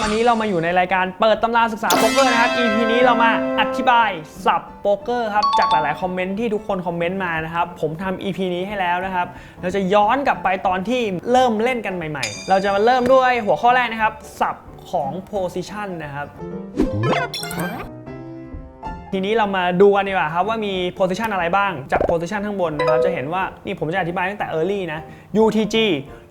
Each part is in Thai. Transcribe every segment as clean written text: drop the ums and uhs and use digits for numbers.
วันนี้เรามาอยู่ในรายการเปิดตำราศึกษาโป๊กเกอร์นะครับ EP นี้เรามาอธิบายศัพท์โป๊กเกอร์ครับจากหลายๆคอมเมนต์ที่ทุกคนคอมเมนต์มานะครับผมทำ EP นี้ให้แล้วนะครับเราจะย้อนกลับไปตอนที่เริ่มเล่นกันใหม่ๆเราจะมาเริ่มด้วยหัวข้อแรกนะครับศัพท์ของ position นะครับทีนี้เรามาดูกันดีกว่าครับว่ามี position อะไรบ้างจาก position ข้างบนนะครับจะเห็นว่านี่ผมจะอธิบายตั้งแต่ early นะ UTG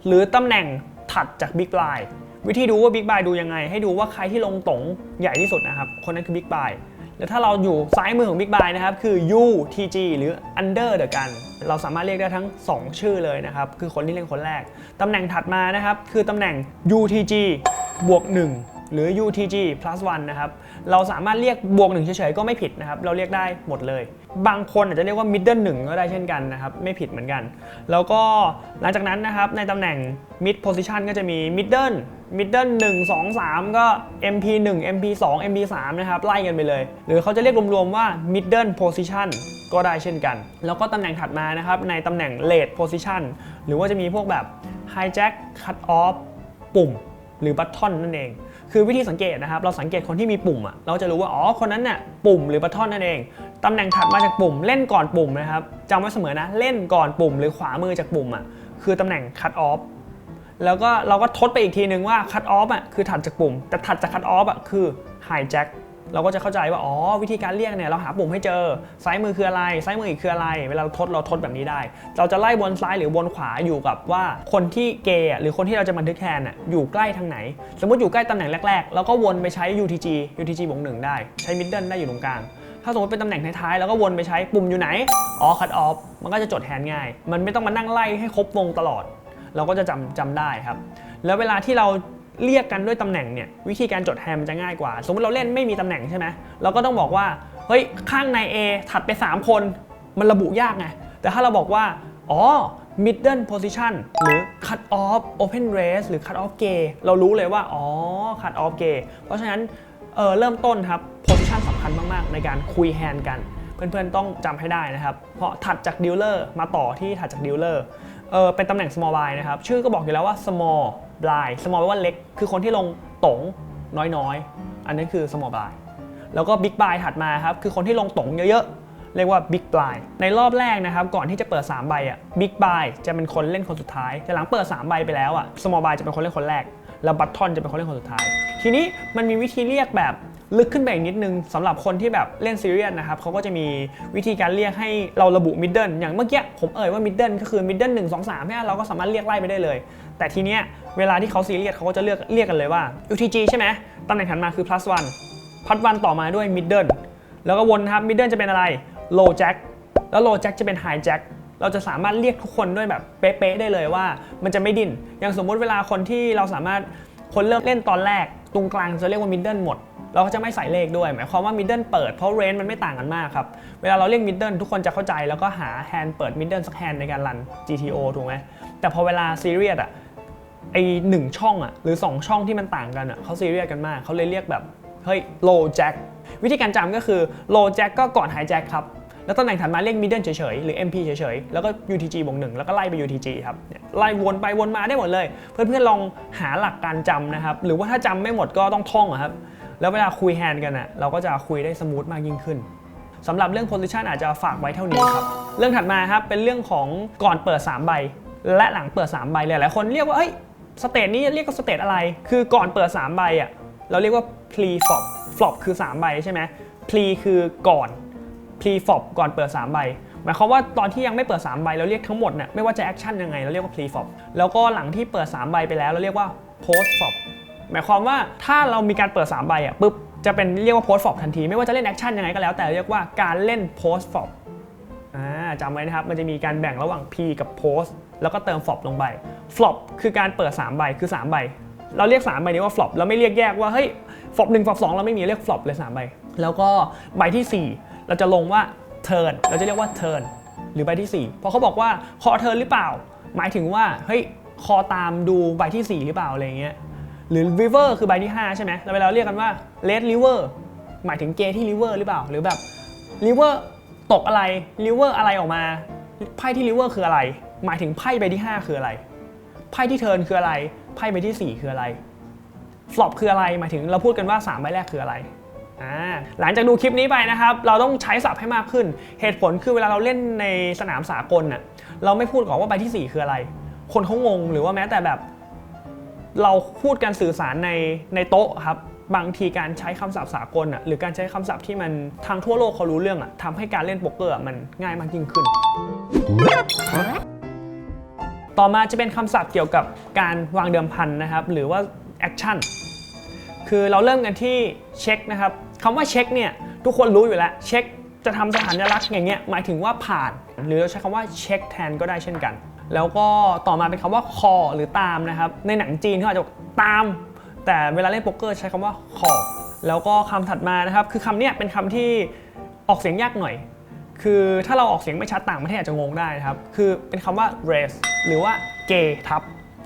หรือตำแหน่งถัดจาก big blind วิธีดูว่า big blind ดูยังไงให้ดูว่าใครที่ลงต๋งใหญ่ที่สุดนะครับคนนั้นคือ big blind แล้วถ้าเราอยู่ซ้ายมือของ big blind นะครับคือ UTG หรือ under the gun เราสามารถเรียกได้ทั้ง2ชื่อเลยนะครับคือคนที่เล่นคนแรกตำแหน่งถัดมานะครับคือตำแหน่ง UTG บวก1หรือ UTG plus 1นะครับเราสามารถเรียกบวก1เฉยๆก็ไม่ผิดนะครับเราเรียกได้หมดเลยบางคนอาจจะเรียกว่า middle 1ก็ได้เช่นกันนะครับไม่ผิดเหมือนกันแล้วก็หลังจากนั้นนะครับในตำแหน่ง mid position ก็จะมี middle 1 2 3ก็ MP 1 MP 2 MP 3นะครับไล่กันไปเลยหรือเขาจะเรียกรวมๆว่า middle position ก็ได้เช่นกันแล้วก็ตำแหน่งถัดมานะครับในตำแหน่ง late position หรือว่าจะมีพวกแบบ hijack cut off ปุ่มหรือ button นั่นเองคือวิธีสังเกตนะครับเราสังเกตคนที่มีปุ่มอ่ะเราจะรู้ว่าอ๋อคนนั้นเนี่ยปุ่มหรือ button นั่นเองตำแหน่งถัดมาจากปุ่มเล่นก่อนปุ่มนะครับจำไว้เสมอนะเล่นก่อนปุ่มหรือขวามือจากปุ่มอ่ะคือตำแหน่ง cut off แล้วก็เราก็ทดไปอีกทีนึงว่า cut off อ่ะคือถัดจากปุ่มแต่ถัดจาก cut off อ่ะคือ hijack เราก็จะเข้าใจว่าอ๋อวิธีการเรียกเนี่ยเราหาปุ่มให้เจอซ้ายมือคืออะไรซ้ายมืออีกคืออะไรเวลาเราทดแบบนี้ได้เราจะไล่วนซ้ายหรือวนขวาอยู่กับว่าคนที่เกย์หรือคนที่เราจะบันทึกแทนอยู่ใกล้ทางไหนสมมติอยู่ใกล้ตำแหน่งแรกๆแล้วก็วนไปใช้ UTG บวก1ได้ใช้ middle ได้อยู่ตรงกลางถ้าสมมติเป็นตำแหน่งท้ายๆแล้วก็วนไปใช้ปุ่มอยู่ไหนอ๋อ cut off มันก็จะจดแทนง่ายมันไม่ต้องมานั่งไล่ให้ครบวงตลอดเราก็จะจำได้ครับแล้วเวลาที่เราเรียกกันด้วยตำแหน่งเนี่ยวิธีการจดแทนมันจะง่ายกว่าสมมติเราเล่นไม่มีตำแหน่งใช่ไหมเราก็ต้องบอกว่าเฮ้ยข้างใน A ถัดไป3คนมันระบุยากไงแต่ถ้าเราบอกว่าอ๋อ middle position หรือ cut off open race หรือ cut off gay เรารู้เลยว่าอ๋อ cut off gay เพราะฉะนั้นเริ่มต้นครับ position สำคัญมากๆในการคุยแฮนด์กันเพื่อนๆต้องจำให้ได้นะครับเพราะถัดจาก dealer มาต่อที่ถัดจาก dealerเป็นตำแหน่ง small blind นะครับชื่อก็บอกอยู่แล้วว่า small blind small แปลว่าเล็กคือคนที่ลงต๋งน้อยๆอันนั้นคือ small blind แล้วก็ big blind ถัดมาครับคือคนที่ลงต๋งเยอะๆเรียกว่า big blind ในรอบแรกนะครับก่อนที่จะเปิด3ใบbig blind จะเป็นคนเล่นคนสุดท้ายแต่หลังเปิด3ใบไปแล้วsmall blind จะเป็นคนเล่นคนแรกแล้ว button จะเป็นคนเล่นคนสุดท้ายทีนี้มันมีวิธีเรียกแบบลึกขึ้นไปอีกนิดนึงสำหรับคนที่แบบเล่นซีเรียสนะครับเขาก็จะมีวิธีการเรียกให้เราระบุ middle อย่างเมื่อกี้ผมว่า middle ก็คือ middle 1 2 3เนี่ยเราก็สามารถเรียกไล่ไปได้เลยแต่ทีเนี้ยเวลาที่เขาซีเรียสเขาก็จะเรียกกันเลยว่า UTG ใช่ไหมตำแหน่งถัดมาคือ plus 1 ต่อมาด้วย middle แล้วก็วนครับ middle จะเป็นอะไร low jack แล้ว low jack จะเป็น high jack เราจะสามารถเรียกทุกคนด้วยแบบเป๊ะๆได้เลยว่ามันจะไม่ดิ้นอย่างสมมุติเวลาคนที่เราสามารถคนเริ่มเล่นตอนแรกตรงกลางจะเรียกว่า middle หมดเราก็จะไม่ใส่เลขด้วยหมายความว่า middle เปิดเพราะ range มันไม่ต่างกันมากครับเวลาเราเรียก middle ทุกคนจะเข้าใจแล้วก็หา hand เปิด middle สัก hand ในการรัน GTO ถูกไหมแต่พอเวลา serious ไอ้1ช่องหรือ2ช่องที่มันต่างกันเขา serious กันมากเขาเลยเรียกแบบเฮ้ย low jack วิธีการจำก็คือ low jack ก็ก่อน high jack ครับแล้วตำแหน่งถัดมาเรียก middle เฉยๆหรือ MP เฉยๆแล้วก็ UTG บวก1แล้วก็ไล่ไป UTG ครับไล่วนไปวนมาได้หมดเลยเพื่อนๆลองหาหลักการจำนะครับหรือว่าถ้าจำไม่หมดก็ต้องท่องครับแล้วเวลาคุยแฮนด์กันเราก็จะคุยได้สมูทมากยิ่งขึ้นสำหรับเรื่อง position อาจจะฝากไว้เท่านี้ครับเรื่องถัดมาครับเป็นเรื่องของก่อนเปิด3ใบและหลังเปิด3ใบหลายๆคนเรียกว่าเอ้ยสเตจนี้เรียกว่าสเตจอะไรคือก่อนเปิด3ใบเราเรียกว่า pre flop flop คือ3ใบใช่ไหม pre คือก่อน pre flop ก่อนเปิด3ใบหมายความว่าตอนที่ยังไม่เปิด3ใบเราเรียกทั้งหมดไม่ว่าจะแอคชั่นยังไงเราเรียกว่า pre flop แล้วก็หลังที่เปิด3ใบไปแล้วเราเรียกว่า post flopหมายความว่าถ้าเรามีการเปิด3ใบปุ๊บจะเป็นเรียกว่า post flop ทันทีไม่ว่าจะเล่นแอคชั่นยังไงก็แล้วแต่เรียกว่าการเล่น post flop จำไว้นะครับมันจะมีการแบ่งระหว่าง P กับ post แล้วก็เติม flop ลงไป flop คือการเปิด3ใบคือ3ใบเราเรียก3ใบนี้ว่า flop เราไม่เรียกแยกว่าเฮ้ย flop 1 flop 2เราไม่มีเรียก flop เลย3ใบแล้วก็ใบที่4เราจะลงว่า turn เราจะเรียกว่า turn หรือใบที่4พอเขาบอกว่า call turn หรือเปล่าหมายถึงว่าเฮ้ย call ตามดูใบที่4หรือเปล่าอะไรเงี้ยหรือ river คือใบที่5ใช่ไหมแล้วเวลาเรียกกันว่า red river หมายถึงเกย์ที่ river หรือเปล่าหรือแบบ river ตกอะไร river อะไรออกมาไพ่ที่ river คืออะไรหมายถึงไพ่ใบที่5คืออะไรไพ่ที่ turn คืออะไร ไพ่ใบที่4คืออะไร flop คืออะไรหมายถึงเราพูดกันว่า3ใบแรกคืออะไรหลังจากดูคลิปนี้ไปนะครับเราต้องใช้ศัพท์ให้มากขึ้นเหตุผลคือเวลาเราเล่นในสนามสากลน่ะเราไม่พูดก่อนว่าใบที่4คืออะไรคนเขางงหรือว่าแม้แต่แบบเราพูดการสื่อสารในโต๊ะครับบางทีการใช้คำศัพท์สากลหรือการใช้คำศัพท์ที่มันทางทั่วโลกเขารู้เรื่องทำให้การเล่นโป๊กเกอร์มันง่ายมากยิ่งขึ้นต่อมาจะเป็นคำศัพท์เกี่ยวกับการวางเดิมพันนะครับหรือว่าแอคชั่นคือเราเริ่มกันที่เช็คนะครับคำว่าเช็คเนี่ยทุกคนรู้อยู่แล้วเช็คจะทำสัญลักษณ์อย่างเงี้ยหมายถึงว่าผ่านหรือเราใช้คำว่าเช็คแทนก็ได้เช่นกันแล้วก็ต่อมาเป็นคำว่าคอหรือตามนะครับในหนังจีนเขาอาจจะตามแต่เวลาเล่นโป๊กเกอร์ใช้คำว่าคอแล้วก็คำถัดมานะครับคือคำเนี้ยเป็นคำที่ออกเสียงยากหน่อยคือถ้าเราออกเสียงไม่ชัดต่างประเทศอาจจะงงได้นะครับคือเป็นคำว่า race หรือว่าเกย์ทับ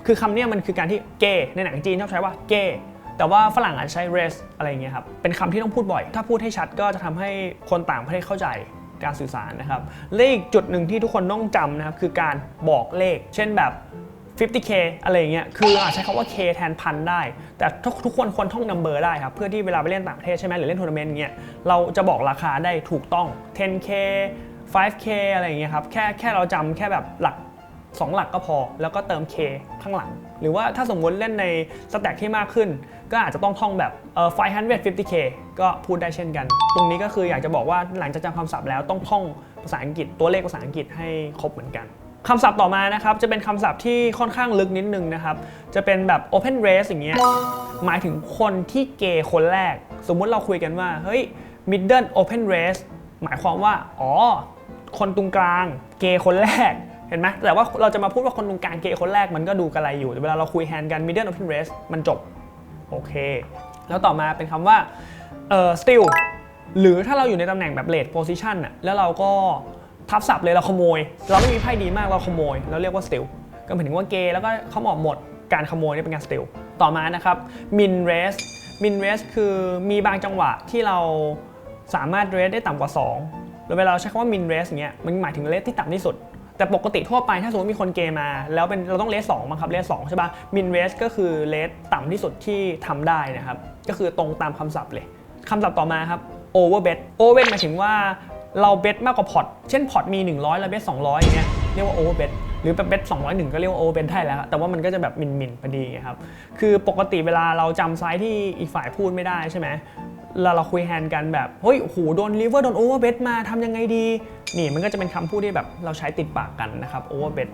คือคำนี้มันคือการที่เกย์ในหนังจีนชอบใช้ว่าเกย์แต่ว่าฝรั่งอาจจะใช้ race อะไรอย่างเงี้ยครับเป็นคำที่ต้องพูดบ่อยถ้าพูดให้ชัดก็จะทำให้คนต่างประเทศเข้าใจการสื่อสารนะครับและอีกจุดหนึ่งที่ทุกคนต้องจำนะครับคือการบอกเลขเช่นแบบ 50k อะไรอย่างเงี้ยคืออาจใช้คำว่า k แทนพันได้แต่ทุกคนควรท่องนัมเบอร์ได้ครับเพื่อที่เวลาไปเล่นต่างประเทศใช่ไหมหรือเล่นทัวร์นาเมนต์เงี้ยเราจะบอกราคาได้ถูกต้อง 10k 5k อะไรอย่างเงี้ยครับแค่เราจำแค่แบบหลัก2 หลักก็พอแล้วก็เติม k ข้างหลังหรือว่าถ้าสมมติเล่นในสแต็กที่มากขึ้นก็อาจจะต้องท่องแบบ550k ก็พูดได้เช่นกันตรงนี้ก็คืออยากจะบอกว่าหลังจากจำคำศัพท์แล้วต้องท่องภาษาอังกฤษตัวเลขภาษาอังกฤษให้ครบเหมือนกันคำศัพท์ต่อมานะครับจะเป็นคำศัพท์ที่ค่อนข้างลึกนิดนึงนะครับจะเป็นแบบ open race อย่างเงี้ยหมายถึงคนที่เกย์คนแรกสมมุติเราคุยกันว่าเฮ้ย middle open race หมายความว่าคนตรงกลางเกย์คนแรกเห็นไหมแต่ว่าเราจะมาพูดว่าคนตรงกลางเกย์คนแรกมันก็ดูกระไรอยู่แต่เวลาเราคุยแฮนด์กัน middle open race มันจบโอเคแล้วต่อมาเป็นคำว่าsteal หรือถ้าเราอยู่ในตำแหน่งแบบ late position แล้วเราก็ทับศัพท์เลยเราขโมยเราไม่มีไพ่ดีมากเราขโมยเราเรียกว่า steal ก็หมายถึงว่าเกย์แล้วก็เขาบอกหมดการขโมยนี่เป็นการ steal ต่อมานะครับ min raise min raise คือมีบางจังหวะที่เราสามารถ raise ได้ต่ำกว่า2แล้วเวลาเราใช้คำว่า min raise อย่างเงี้ยมันหมายถึง raise ที่ต่ำที่สุดแต่ปกติทั่วไปถ้าสมมติมีคนเกย์มาแล้วเราต้อง raise 2มั้งครับ raise 2ใช่ป่ะ min raise ก็คือ raise ต่ำที่สุดที่ทำได้นะครับก็คือตรงตามคำศัพท์เลยคำศัพท์ต่อมาครับ over bet over bet หมายถึงว่าเราเบทมากกว่าพอร์ตเช่นพอร์ตมี100แล้วเบท200อย่างเงี้ยเรียกว่าโอเวอร์เบทหรือแบบเบท201ก็เรียกว่าโอเวอร์เบทได้แล้วแต่ว่ามันก็จะแบบมินพอดีครับคือปกติเวลาเราจำไซส์ที่อีกฝ่ายพูดไม่ได้ใช่ไหมเราคุยแฮนด์กันแบบเฮ้ยโหโดนลิเวอร์โดนโอเวอร์เบทมาทำยังไงดีนี่มันก็จะเป็นคำพูดที่แบบเราใช้ติดปากกันนะครับโอเวอร์เบท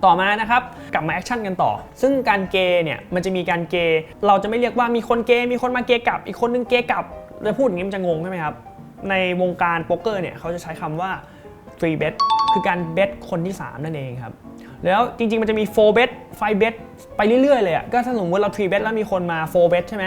ต่อมานะครับกลับมาแอคชั่นกันต่อซึ่งการเกย์เนี่ยมันจะมีการเกย์เราจะไม่เรียกว่ามีคนเกย์มีคนมาเกย์กลับอีกคนนึงเกย์กลับจะพูดอย่างนี้มันจะงงใช่ไหมครับในวงการโป๊กเกอร์เนี่ยเขาจะใช้คำว่า 3 bet คือการเบทคนที่3นั่นเองครับแล้วจริงๆมันจะมี4 bet 5 bet ไปเรื่อยๆเลยก็ถ้าสมมติเรา3 bet แล้วมีคนมา4 bet ใช่ไหม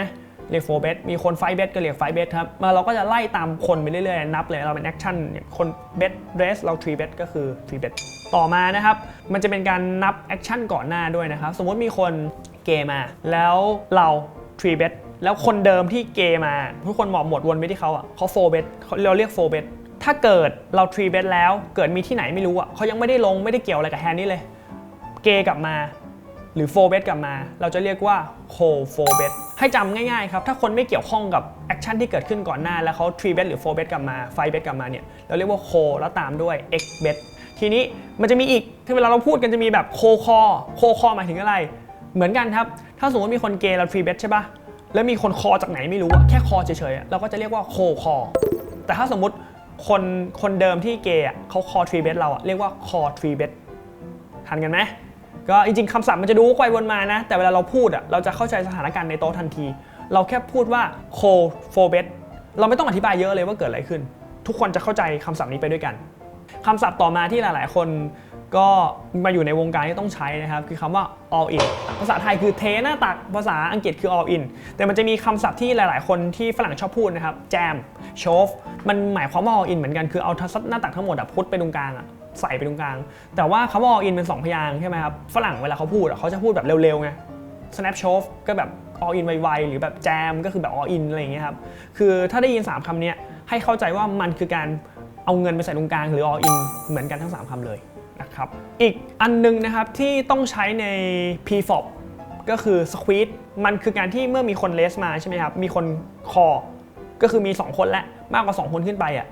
เรียก4 bet มีคน5 bet ก็เรียก5 bet ครับมาเราก็จะไล่ตามคนไปเรื่อยๆนับเลยเราเป็นแอคชั่นคน bet race เรา3 bet ก็คือ3 bet ต่อมานะครับมันจะเป็นการนับแอคชั่นก่อนหน้าด้วยนะครับสมมติมีคนเกย์มาแล้วเรา3 betแล้วคนเดิมที่เกย์มาทุกคนหมดวนไปที่เขาเขา4 bet เราเรียก4 bet ถ้าเกิดเรา3 bet แล้วเกิดมีที่ไหนไม่รู้เขายังไม่ได้ลงไม่ได้เกี่ยวอะไรกับแฮนด์นี้เลยเกย์กลับมาหรือ4 bet กลับมาเราจะเรียกว่า 4 bet ให้จำง่ายๆครับถ้าคนไม่เกี่ยวข้องกับแอคชั่นที่เกิดขึ้นก่อนหน้าแล้วเขา3 bet หรือ4 bet กลับมา5 bet กลับมาเนี่ยเราเรียกว่า แล้วตามด้วย x bet ทีนี้มันจะมีอีกที่เวลาเราพูดกันจะมีแบบโคคอหมายถึงอะไรเหมือนกันครับถ้าสมมติมีคนเกย์เรา3 bet ใช่ปะแล้วมีคนคอจากไหนไม่รู้แค่คอเฉยๆเราก็จะเรียกว่าโคอแต่ถ้าสมมติคนเดิมที่เกย์เขาคอ3 bet เราเรียกว่าคอ3 bet ทันกันไหมก็จริงๆคำศัพท์มันจะดูวกไปวนมานะแต่เวลาเราพูดเราจะเข้าใจสถานการณ์ในโต๊ะทันทีเราแค่พูดว่าโค4 bet เราไม่ต้องอธิบายเยอะเลยว่าเกิดอะไรขึ้นทุกคนจะเข้าใจคำศัพท์นี้ไปด้วยกันคำศัพท์ต่อมาที่หลายๆคนก็มาอยู่ในวงการที่ต้องใช้นะครับคือคำว่า all in ภาษาไทยคือเทหน้าตักภาษาอังกฤษคือ all in แต่มันจะมีคำศัพท์ที่หลายๆคนที่ฝรั่งชอบพูดนะครับ jam shove มันหมายความว่า all in เหมือนกันคือเอาหน้าตักทั้งหมดพุทไปตรงกลางใส่ไปตรงกลางแต่ว่าคำว่า all in เป็น2 พยางค์ใช่ไหมครับฝรั่งเวลาเขาพูดเขาจะพูดแบบเร็วๆไง snap shove ก็แบบ all in ไวๆหรือแบบ jam ก็คือแบบ all in อะไรอย่างเงี้ยครับคือถ้าได้ยิน3 คำนี้ให้เข้าใจว่ามันคือการเอาเงินไปใส่ตรงกลางหรือ all in เหมือนกันทั้ง3 คำเลย นะครับอีกอันนึงนะครับที่ต้องใช้ใน PFOP ก็คือ squeeze มันคือการที่เมื่อมีคนเลสมาใช่ไหมครับมีคนคอก็คือมี2คนและมากกว่า2คนขึ้นไปอ่ะ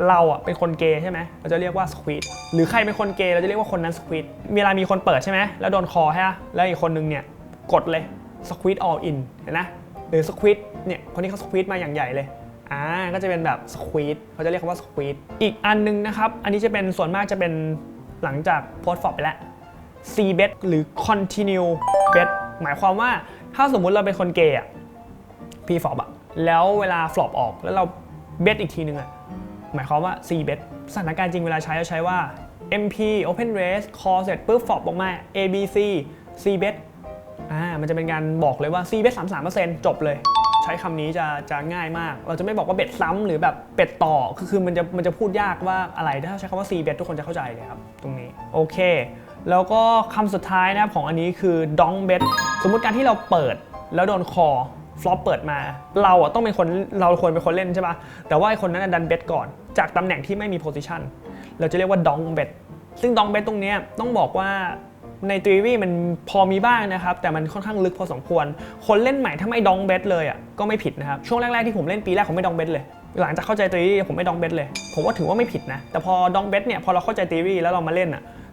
เราอ่ะเป็นคนเกย์ใช่ไหมเราจะเรียกว่า squeeze หรือใครเป็นคนเกย์เราจะเรียกว่าคนนั้น squeeze เวลามีคนเปิดใช่ไหมแล้วโดนคอใช่ไหมแล้วอีกคนนึงเนี่ยกดเลย squeeze all in เห็นนะหรือ squeeze เนี่ยคนที่เขา squeeze มาอย่างใหญ่เลยก็จะเป็นแบบ squeeze เขาจะเรียกว่า squeeze อีกอันนึงนะครับอันนี้จะเป็นส่วนมากจะเป็นหลังจาก post flop ไปแล้ว C bet หรือ continue bet หมายความว่าถ้าสมมุติเราเป็นคนเกย์อ่ะ P flop อ่ะแล้วเวลา flop ออกแล้วเรา bet อีกทีนึงอ่ะหมายความว่า C bet สถานการณ์จริงเวลาใช้จะใช้ว่า MP open raise call เสร็จปุ๊บ flop ออกมา ABC C bet มันจะเป็นการบอกเลยว่า C bet 33% จบเลยใช้คำนี้จะง่ายมากเราจะไม่บอกว่าเบ็ดซ้ำหรือแบบเบ็ดต่อคือมันจะพูดยากว่าอะไรถ้าใช้คำว่า C bet ทุกคนจะเข้าใจเลยครับตรงนี้โอเคแล้วก็คำสุดท้ายนะครับของอันนี้คือ dong bet สมมุติการที่เราเปิดแล้วโดนคอฟลอปเปิดมาเราต้องเป็นคนเราควรเป็นคนเล่นใช่ปะแต่ว่าไอ้คนนั้นดันเบ็ดก่อนจากตำแหน่งที่ไม่มีโพซิชันเราจะเรียกว่า dong bet ซึ่ง dong bet ตรงนี้ต้องบอกว่าในทฤษฎีมันพอมีบ้างนะครับแต่มันค่อนข้างลึกพอสมควรคนเล่นใหม่ถ้าไม่ดองเบสเลยก็ไม่ผิดนะครับช่วงแรกๆที่ผมเล่นปีแรกผมไม่ดองเบสเลยหลังจากเข้าใจทฤษฎีผมไม่ดองเบสเลยผมว่าถือว่าไม่ผิดนะแต่พอดองเบสเนี่ยพอเราเข้าใจทฤษฎีแล้วเรามาเล่น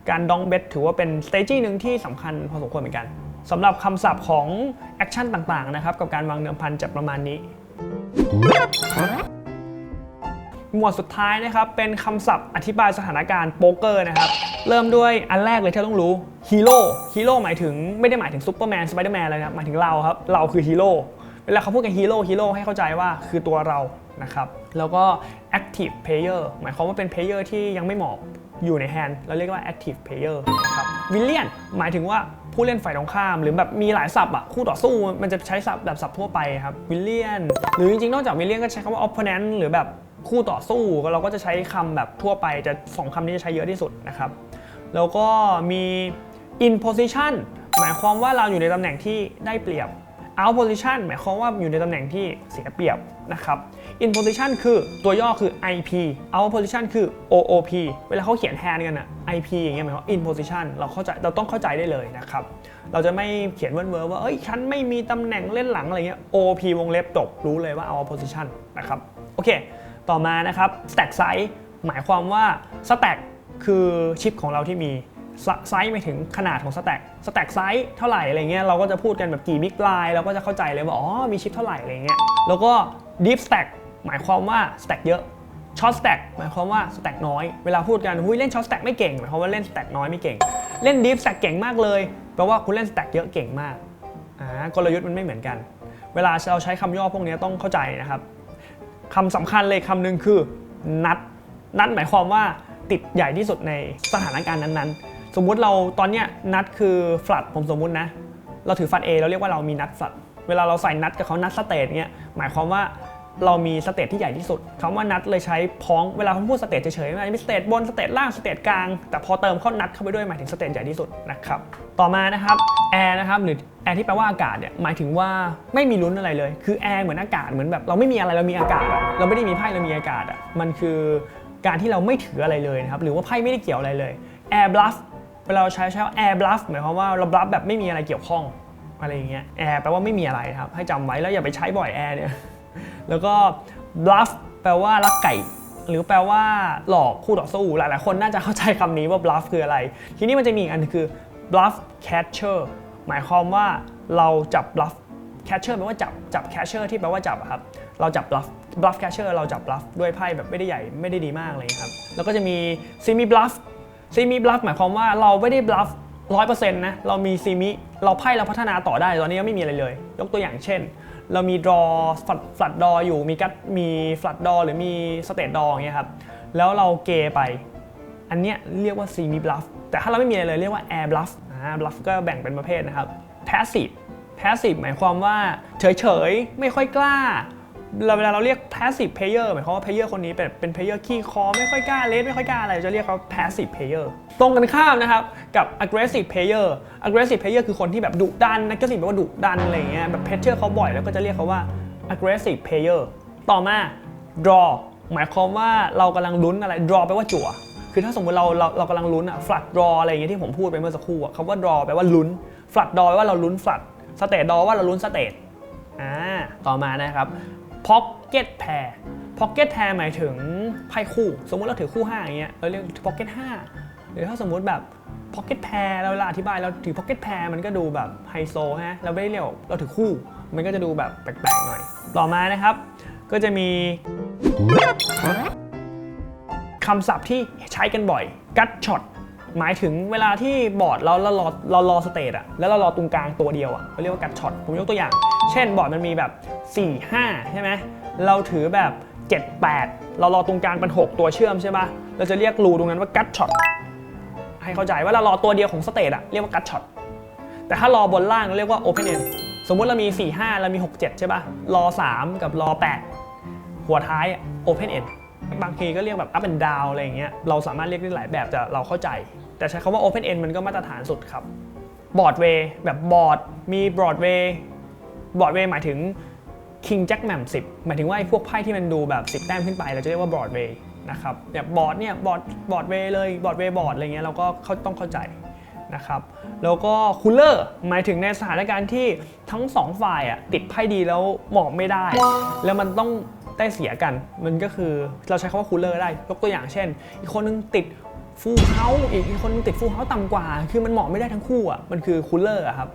การดองเบสถือว่าเป็นสเตจี้หนึ่งที่สำคัญพอสมควรเหมือนกันสำหรับคำศัพท์ของแอคชั่นต่างๆนะครับกับการวางเดิมพันจะประมาณนี้หมวดสุดท้ายนะครับเป็นคำศัพท์อธิบายสถานการณ์โป๊กเกอร์นะครับเริ่มด้วยอันแรกเลยที่เราต้องรู้ฮีโร่หมายถึงไม่ได้หมายถึงซูเปอร์แมนสไปเดอร์แมนอะไรนะหมายถึงเราครับเราคือฮีโร่เวลาเขาพูดกันฮีโร่ให้เข้าใจว่าคือตัวเรานะครับแล้วก็ active player หมายความว่าเป็น player ที่ยังไม่หมอบอยู่ในแฮนด์เราเรียกว่า active player นะครับวิลเลียนหมายถึงว่าผู้เล่นฝ่ายตรงข้ามหรือแบบมีหลายศัพท์คู่ต่อสู้มันจะใช้ศัพท์แบบศัพท์ทั่วไปครับวิลเลียนหรือจริงๆนอกจากวิลเลียนก็ใช้คำว่า opponent หรือแบบคู่ต่อสู้เราก็จะใช้คำแบบทั่วไปจะ2คำนี้จะใช้เยอะที่สุดนะครับแล้วก็มี in position หมายความว่าเราอยู่ในตำแหน่งที่ได้เปรียบ out position หมายความว่าอยู่ในตำแหน่งที่เสียเปรียบนะครับ in position คือตัวย่อคือ IP out position คือ OOP เวลาเขาเขียนแทนกันIP อย่างเงี้ยหมายความว่า in position เราต้องเข้าใจได้เลยนะครับเราจะไม่เขียนเวิร์ดว่าฉันไม่มีตำแหน่งเล่นหลังอะไรเงี้ย OOP วงเล็บจบรู้เลยว่า out position นะครับโอเคต่อมานะครับ stack size หมายความว่า stack คือชิปของเราที่มีไซส์หมายถึงขนาดของสแต็กไซส์เท่าไหร่อะไรเงี้ยเราก็จะพูดกันแบบกี่บิ๊กไลน์เราก็จะเข้าใจเลยว่ามีชิปเท่าไหร่อะไรเงี้ยแล้วก็ deep stack หมายความว่าสแต็กเยอะช็อตสแต็กหมายความว่าสแต็กน้อยเวลาพูดกันเล่นช็อตสแต็กไม่เก่งหมายความว่าเล่นสแต็กน้อยไม่เก่งเล่น deep stack เก่งมากเลยแปลว่าคุณเล่นสแต็กเยอะเก่งมากกลยุทธ์มันไม่เหมือนกันเวลาเราใช้คำย่อพวกนี้ต้องเข้าใจนะครับคำสำคัญเลยคำหนึ่งคือนัดหมายความว่าติดใหญ่ที่สุดในสถานการณ์นั้นๆสมมุติเราตอนเนี้ยนัดคือฟลัดผมสมมุตินะเราถือฟลัด A เราเรียกว่าเรามีนัดฟลัดเวลาเราใส่นัดกับเขานัดสเตทเงี้ยหมายความว่าเรามีสเตทที่ใหญ่ที่สุดคำว่านัดเลยใช้พ้องเวลาพูดสเตทเฉยๆมันมีสเตทบนสเตทล่างสเตทกลางแต่พอเติมเข้านัดเข้าไปด้วยหมายถึงสเตทใหญ่ที่สุดนะครับต่อมานะครับแอร์นะครับหรือแอร์ที่แปลว่าอากาศเนี่ยหมายถึงว่าไม่มีลุ้นอะไรเลยคือแอร์เหมือนอากาศเหมือนแบบเราไม่มีอะไรเรามีอากาศเราไม่ได้มีไพ่เรามีอากาศมันคือการที่เราไม่ถืออะไรเลยนะครับหรือว่าไพ่ไม่ได้เกี่ยวอะไรเลยแอร์บลัฟเวลาเราใช้ว่าแอร์บลัฟหมายความว่าเราบลัฟแบบไม่มีอะไรเกี่ยวข้องอะไรอย่างเงี้ยแอร์แปลว่าไม่มีอะไรครับให้จำไว้แล้วอย่าไปใช้บ่อยแอร์เนี่ยแล้วก็ bluff แปลว่าลักไก่หรือแปลว่าหลอกคู่ต่อสู้หลายๆคนน่าจะเข้าใจคำนี้ว่า bluff คืออะไรทีนี้มันจะมีอีกอันคือ bluff catcher หมายความว่าเราจับ bluff catcher แปลว่าจับ catcher ที่แปลว่าจับครับเราจับ bluff catcher เราจับ bluff ด้วยไพ่แบบไม่ได้ใหญ่ไม่ได้ดีมากเลยครับแล้วก็จะมี semi bluff หมายความว่าเราไม่ได้ bluff 100% นะเรามี semi เราไพ่เราพัฒนาต่อได้ตอนนี้ยังไม่มีอะไรเลยยกตัวอย่างเช่นเรามี draw flat draw อยู่มี flat draw หรือมี state draw อย่างเงี้ยครับแล้วเราเกไปอันเนี้ยเรียกว่า semi bluff แต่ถ้าเราไม่มีอะไรเลยเรียกว่า air bluff bluff ก็แบ่งเป็นประเภทนะครับ passive หมายความว่าเฉยๆไม่ค่อยกล้าเวลาเราเรียก passive player หมายความว่า player คนนี้เป็น player ขี้คอไม่ค่อยกล้าเลสไม่ค่อยกล้าอะไรจะเรียกเขา passive player ตรงกันข้ามนะครับกับ aggressive player คือคนที่แบบดุดัน aggressive แปลว่าดุดันอะไรอย่างเงี้ยแบบ pressure เขาบ่อยแล้วก็จะเรียกเขาว่า aggressive player ต่อมา draw หมายความว่าเรากำลังลุ้นอะไร draw แปลว่าจั่ว คือถ้าสมมติเรากำลังลุ้นอะ flood draw อะไรอย่างเงี้ยที่ผมพูดไปเมื่อสักครู่อะคำว่า draw แปลว่าลุ้น flood draw แปลว่าเราลุ้น flood state draw ว่าเราลุ้น state ต่อมานะครับ pocket pair pocket pair หมายถึงไพ่คู่สมมุติเราถือคู่5อย่างเงี้ยเราเรียก pocket 5หรือถ้าสมมุติแบบ pocket pair เราเวลาอธิบายเราถือ pocket pair มันก็ดูแบบไฮโซฮะเราไม่ได้เรียกเราถือคู่มันก็จะดูแบบแปลกๆหน่อยต่อมานะครับก็จะมีคำศัพท์ที่ใช้กันบ่อย gut shot หมายถึงเวลาที่บอร์ดเรารอสเตทอะแล้วเรารอตรงกลางตัวเดียวอะเราเรียกว่า gut shot ผมยกตัวอย่างเช่นบอร์ดมันมีแบบ4 5ใช่ไหมเราถือแบบ7 8เรารอตรงกลางเป็น6ตัวเชื่อมใช่ปะเราจะเรียกรูตรงนั้นว่า gut shot ให้เข้าใจว่าเรารอตัวเดียวของสเตทอะเรียกว่า gut shot แต่ถ้ารอบนล่างเราเรียกว่า open end สมมุติเรามี4 5เรามี6 7ใช่ปะรอ3กับรอ8หัวท้าย open end บางทีก็เรียกแบบ up and down อะไรอย่างเงี้ยเราสามารถเรียกได้หลายแบบแต่เราเข้าใจแต่ใช้คำว่า open end มันก็มาตรฐานสุดครับ broadway แบบบอร์ดมี broadway หมายถึง king jack แหม่ม10หมายถึงว่าไอ้พวกไพ่ที่มันดูแบบ10แต้มขึ้นไปเราจะเรียกว่า broadway นะครับแบบบอร์ดเนี่ยบอร์ดเวย์เลย broadway บอร์ดอะไรเงี้ยเราก็ต้องเข้าใจนะครับแล้วก็ cooler หมายถึงในสถานการณ์ที่ทั้ง2ฝ่ายอ่ะติดไพ่ดีแล้วหมอบไม่ได้แล้วมันต้องได้เสียกันมันก็คือเราใช้คำว่า cooler ได้ยกตัวอย่างเช่นอีกคนนึงติดฟูลเฮาส์อีกคนนึงติดฟูลเฮาส์ต่ำกว่าคือมันหมอบไม่ได้ทั้งคู่อ่ะมันคือ cooler อะครับ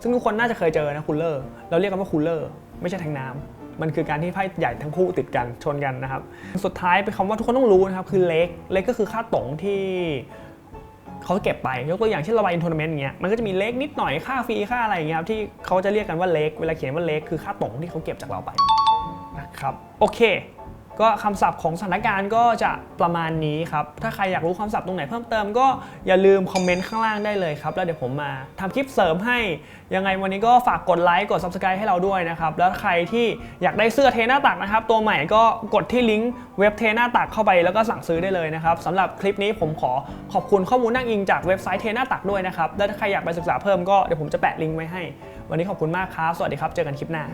ซึ่งทุกคนน่าจะเคยเจอนะ cooler เราเรียกกันว่า cooler ไม่ใช่แทงน้ำมันคือการที่ไพ่ใหญ่ทั้งคู่ติดกันชนกันนะครับสุดท้ายเป็นคำว่าทุกคนต้องรู้นะครับคือเล็กก็คือค่าต๋งที่เขาเก็บไปยกตัวอย่างเช่นเราไปอินทัวร์นาเมนต์อย่างเงี้ยมันก็จะมีเล็กนิดหน่อยค่าฟรีค่าอะไรอย่างเงี้ยครับที่เขาจะเรียกกันว่าเล็กเวลาเขียนว่าเล็กคือค่าต๋งที่เขาเก็บจากเราไปนะครับโอเคก็คำศัพท์ของสถานการณ์ก็จะประมาณนี้ครับถ้าใครอยากรู้คำศัพท์ตรงไหนเพิ่มเติมก็อย่าลืมคอมเมนต์ข้างล่างได้เลยครับแล้วเดี๋ยวผมมาทำคลิปเสริมให้ยังไงวันนี้ก็ฝากกดไลค์กด Subscribe ให้เราด้วยนะครับแล้วใครที่อยากได้เสื้อเทหน้าตักนะครับตัวใหม่ก็กดที่ลิงก์เว็บเทหน้าตักเข้าไปแล้วก็สั่งซื้อได้เลยนะครับสำหรับคลิปนี้ผมขอบคุณข้อมูลอ้างอิงจากเว็บไซต์เทหน้าตักด้วยนะครับแล้วถ้าใครอยากไปศึกษาเพิ่มก็เดี๋ยวผมจะแปะลิงก์ไว้ให้วันนี้ขอบคุณมากครับสวัสดีครับเจอกันคลิปหน้า